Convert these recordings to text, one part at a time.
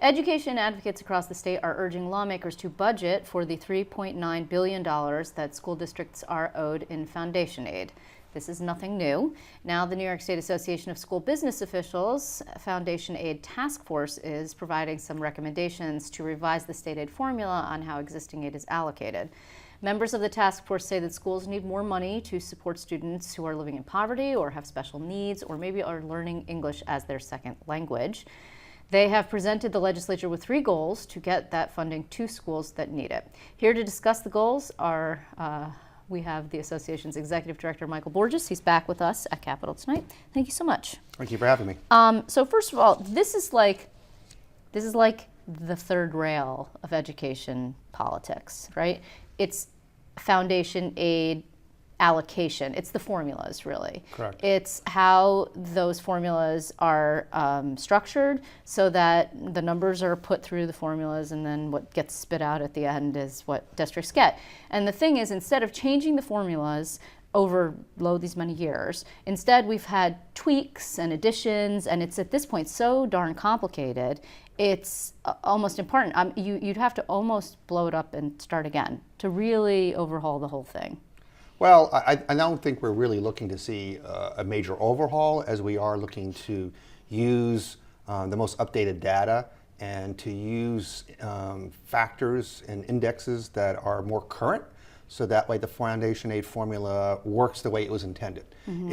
Education advocates across the state are urging lawmakers to budget for the $3.9 billion that school districts are owed in foundation aid. This is nothing new. Now, the New York State Association of School Business Officials Foundation Aid Task Force is providing some recommendations to revise the state aid formula on how existing aid is allocated. Members of the task force say that schools need more money to support students who are living in poverty or have special needs or maybe are learning English as their second language. They have presented the legislature with 3 goals to get that funding to schools that need it. Here to discuss the goals are we have the association's executive director, Michael Borges. He's back with us at Capitol tonight. Thank you so much. Thank you for having me. So first of all, this is like the third rail of education politics, right? It's foundation aid allocation. It's the formulas, really. Correct. It's how those formulas are structured so that the numbers are put through the formulas, and then what gets spit out at the end is what districts get. And the thing is, instead of changing the formulas over these many years, instead we've had tweaks and additions, and it's at this point so darn complicated, it's almost important. You'd have to almost blow it up and start again to really overhaul the whole thing. Well, I don't think we're really looking to see a major overhaul, as we are looking to use the most updated data and to use factors and indexes that are more current, so that way the foundation aid formula works the way it was intended. Mm-hmm.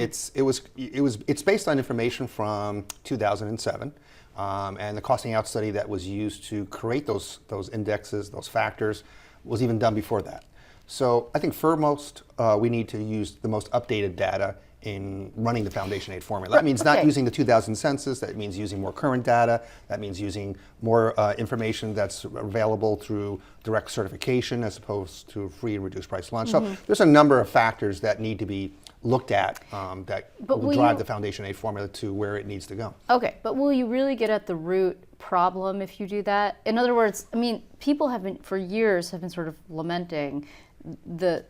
It's based on information from 2007, and the costing out study that was used to create those indexes, those factors, was even done before that. So I think foremost, we need to use the most updated data in running the foundation aid formula. That means not using the 2000 census, that means using more current data, that means using more information that's available through direct certification as opposed to free and reduced price lunch. Mm-hmm. So there's a number of factors that need to be looked at that will drive the foundation aid formula to where it needs to go. Okay, but will you really get at the root problem if you do that? In other words, I mean, people have been, for years, have been sort of lamenting the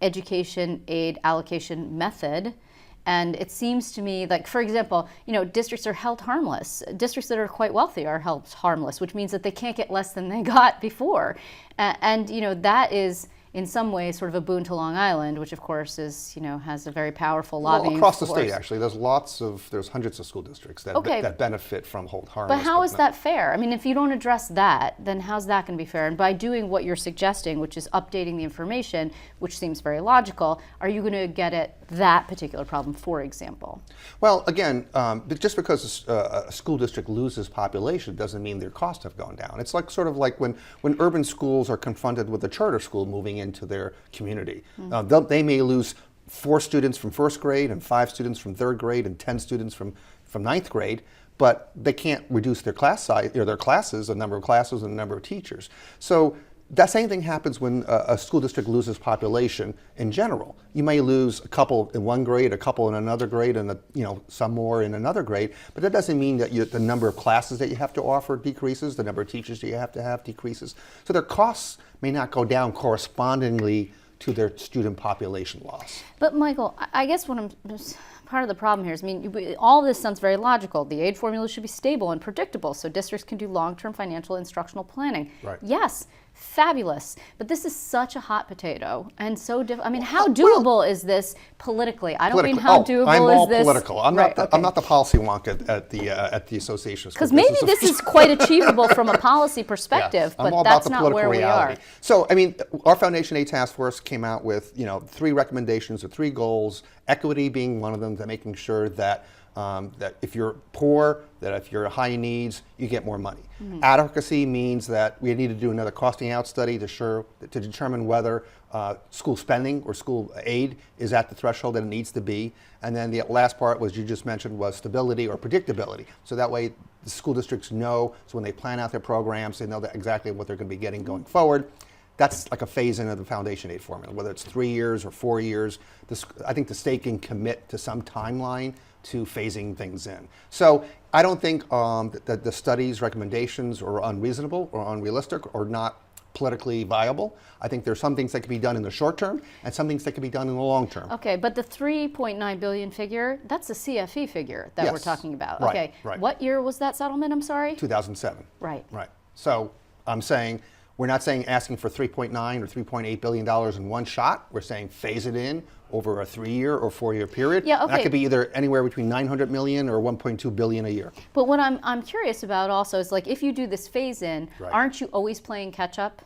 education aid allocation method, and it seems to me like, for example, districts are held harmless. Districts that are quite wealthy are held harmless, which means that they can't get less than they got before, and that is in some ways sort of a boon to Long Island, which of course is, has a very powerful lobbying across the force. state, actually. There's hundreds of school districts that benefit from hold harmless. But how is that fair? I mean, if you don't address that, then how's that going to be fair? And by doing what you're suggesting, which is updating the information, which seems very logical, are you going to get at that particular problem, for example? Well, again, just because a school district loses population doesn't mean their costs have gone down. It's sort of like when urban schools are confronted with a charter school moving into their community. Mm-hmm. They may lose 4 students from first grade and 5 students from third grade and 10 students from ninth grade, but they can't reduce their class size or their classes, the number of classes and the number of teachers. So that same thing happens when a school district loses population in general. You may lose a couple in one grade, a couple in another grade, and some more in another grade, but that doesn't mean that the number of classes that you have to offer decreases, the number of teachers that you have to have decreases. So their costs may not go down correspondingly to their student population loss. But Michael, I guess part of the problem here is, all this sounds very logical. The aid formula should be stable and predictable so districts can do long-term financial instructional planning. Right. Yes, fabulous. But this is such a hot potato and so how doable is this politically? I don't mean how doable I'm all is this. Political. I'm not the policy wonk at the association. Because maybe this is quite achievable from a policy perspective, yeah, but that's not where reality. we are. So, our Foundation Aid Task Force came out with 3 recommendations or 3 goals, equity being one of them, that making sure that that if you're poor, that if you're high needs, you get more money. Mm-hmm. Adequacy means that we need to do another costing out study to determine whether school spending or school aid is at the threshold that it needs to be. And then the last part, was you just mentioned, was stability or predictability. So that way the school districts know, so when they plan out their programs, they know exactly what they're going to be getting going forward. That's like a phase-in of the foundation aid formula, whether it's 3 years or 4 years. I think the state can commit to some timeline to phasing things in. So I don't think that the study's recommendations are unreasonable or unrealistic or not politically viable. I think there's some things that can be done in the short term and some things that can be done in the long term. Okay, but the 3.9 billion figure, that's the CFE figure that we're Yes. talking about. Right, Okay, right. what year was that settlement, I'm sorry? 2007. Right. Right. So I'm saying, we're not saying asking for 3.9 or 3.8 billion dollars in one shot. We're saying phase it in over a 3-year or 4-year period. Yeah, And that okay. could be either anywhere between 900 million or 1.2 billion a year. But what I'm curious about also is like if you do this phase in, Right. aren't you always playing catch up?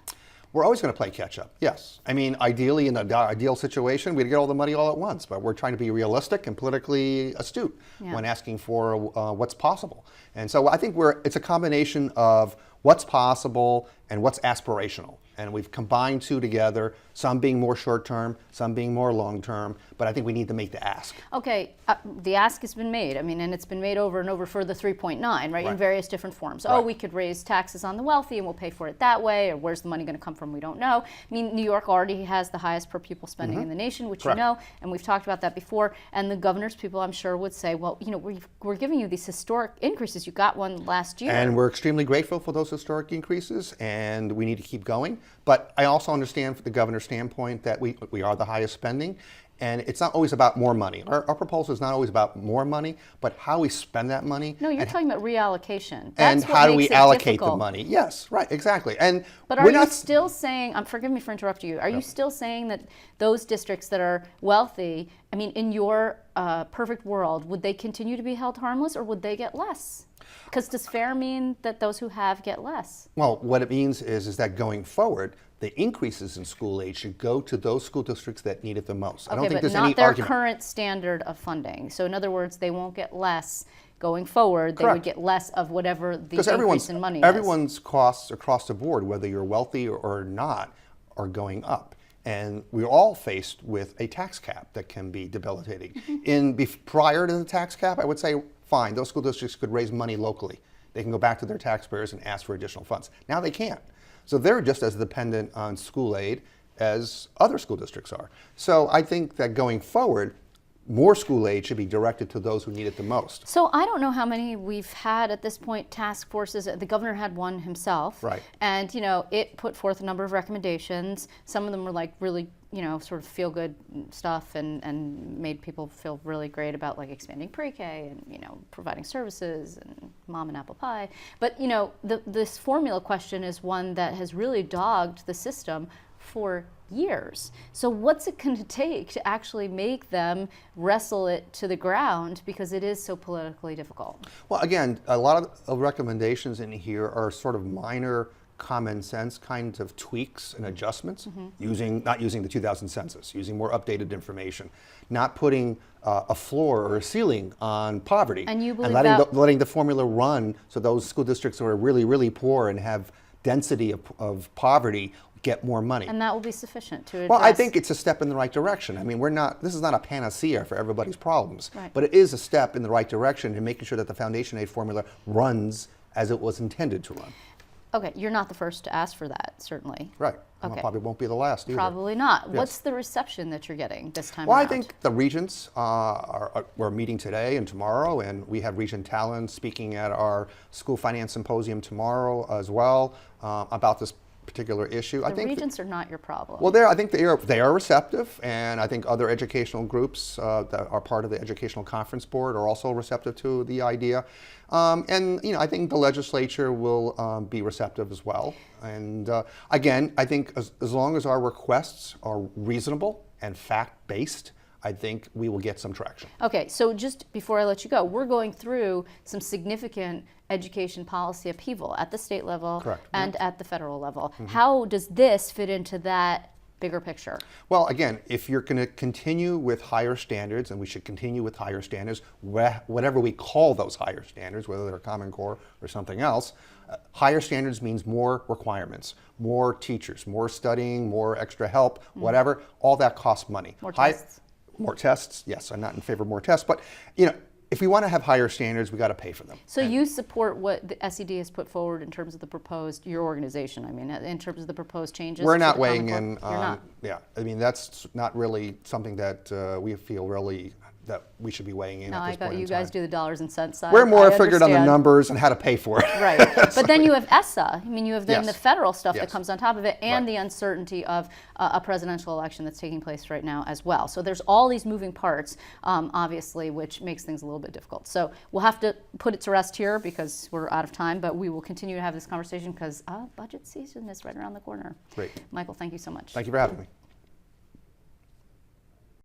We're always going to play catch up, yes. I mean, ideally, in an ideal situation, we'd get all the money all at once, but we're trying to be realistic and politically astute Yeah. when asking for what's possible. And so I think it's a combination of what's possible and what's aspirational. And we've combined two together, some being more short term, some being more long term, but I think we need to make the ask. Okay, the ask has been made. I mean, and it's been made over and over for the 3.9, right, in Right. various different forms. Oh, Right. we could raise taxes on the wealthy and we'll pay for it that way, or where's the money going to come from? We don't know. I mean, New York already has the highest per pupil spending in the nation, which Correct. you know, and we've talked about that before. And the governor's people, I'm sure, would say, well, you know, we're giving you these historic increases. You got one last year. And we're extremely grateful for those historic increases, and we need to keep going. But I also understand from the governor's standpoint that we are the highest spending, and it's not always about more money. Our proposal is not always about more money, but how we spend that money. No, you're and, talking about reallocation. and That's what how do makes we it allocate difficult. the money? Yes, right, exactly. And But we're are you not still saying, forgive me for interrupting you, are you still saying that those districts that are wealthy, I mean, in your perfect world, would they continue to be held harmless or would they get less? Because does fair mean that those who have get less? Well, what it means is that going forward, the increases in school aid should go to those school districts that need it the most. I don't Okay, think but there's not any their argument. current standard of funding. So in other words, they won't get less going forward. They would Correct. get less of whatever the Because increase in money is. everyone's costs across the board, whether you're wealthy or not, are going up. And we're all faced with a tax cap that can be debilitating. Prior to the tax cap, I would say, fine, those school districts could raise money locally. They can go back to their taxpayers and ask for additional funds. Now they can't. So they're just as dependent on school aid as other school districts are. So I think that going forward, more school aid should be directed to those who need it the most. So I don't know how many we've had at this point, task forces. The governor had one himself. Right. And, you know, it put forth a number of recommendations. Some of them were like really, you know, sort of feel good stuff and made people feel really great about like expanding pre-K and, you know, providing services and mom and apple pie. But, you know, this formula question is one that has really dogged the system for years. So what's it going to take to actually make them wrestle it to the ground because it is so politically difficult? Well, again, a lot of recommendations in here are sort of minor common sense kinds of tweaks and adjustments, not using the 2000 census, using more updated information, not putting a floor or a ceiling on poverty, And you believe letting the formula run so those school districts who are really, really poor and have density of poverty get more money. And that will be sufficient to address. Well, I think it's a step in the right direction. I mean, this is not a panacea for everybody's problems, Right. but it is a step in the right direction in making sure that the foundation aid formula runs as it was intended to run. Okay, you're not the first to ask for that, certainly. Right. And Okay. I probably won't be the last either. Probably not. Yes. What's the reception that you're getting this time Well, around? I think the regents we're meeting today and tomorrow, and we have Regent Talon speaking at our school finance symposium tomorrow as well about this particular issue. the regents are not your problem. Well, I think they are receptive, and I think other educational groups that are part of the Educational Conference Board are also receptive to the idea. And you know, I think the legislature will be receptive as well. And again, I think as long as our requests are reasonable and fact-based, I think we will get some traction. Okay, so just before I let you go, we're going through some significant education policy upheaval at the state level Correct. and at the federal level. How does this fit into that bigger picture? Well, again, if you're going to continue with higher standards, and we should continue with higher standards, whatever we call those higher standards, whether they're Common Core or something else, higher standards means more requirements, more teachers, more studying, more extra help, whatever. All that costs money. More tests. More tests. Yes, I'm not in favor of more tests, but you know, if we want to have higher standards, we got to pay for them. So you support what the SED has put forward in terms of the proposed, your organization, I mean, in terms of the proposed changes? We're to not the weighing Common in Core? You're on, not. yeah, I mean, that's not really something that we feel really that we should be weighing in No, at I this got point you in time. guys do the dollars and cents side. We're more I figured on the understand. numbers and how to pay for it. Right. But then you have ESSA. I mean, you have then Yes. the federal stuff that Yes. comes on top of it, and Right. the uncertainty of a presidential election that's taking place right now as well. So there's all these moving parts, obviously, which makes things a little bit difficult. So we'll have to put it to rest here because we're out of time, but we will continue to have this conversation because budget season is right around the corner. Great. Michael, thank you so much. Thank you for having me.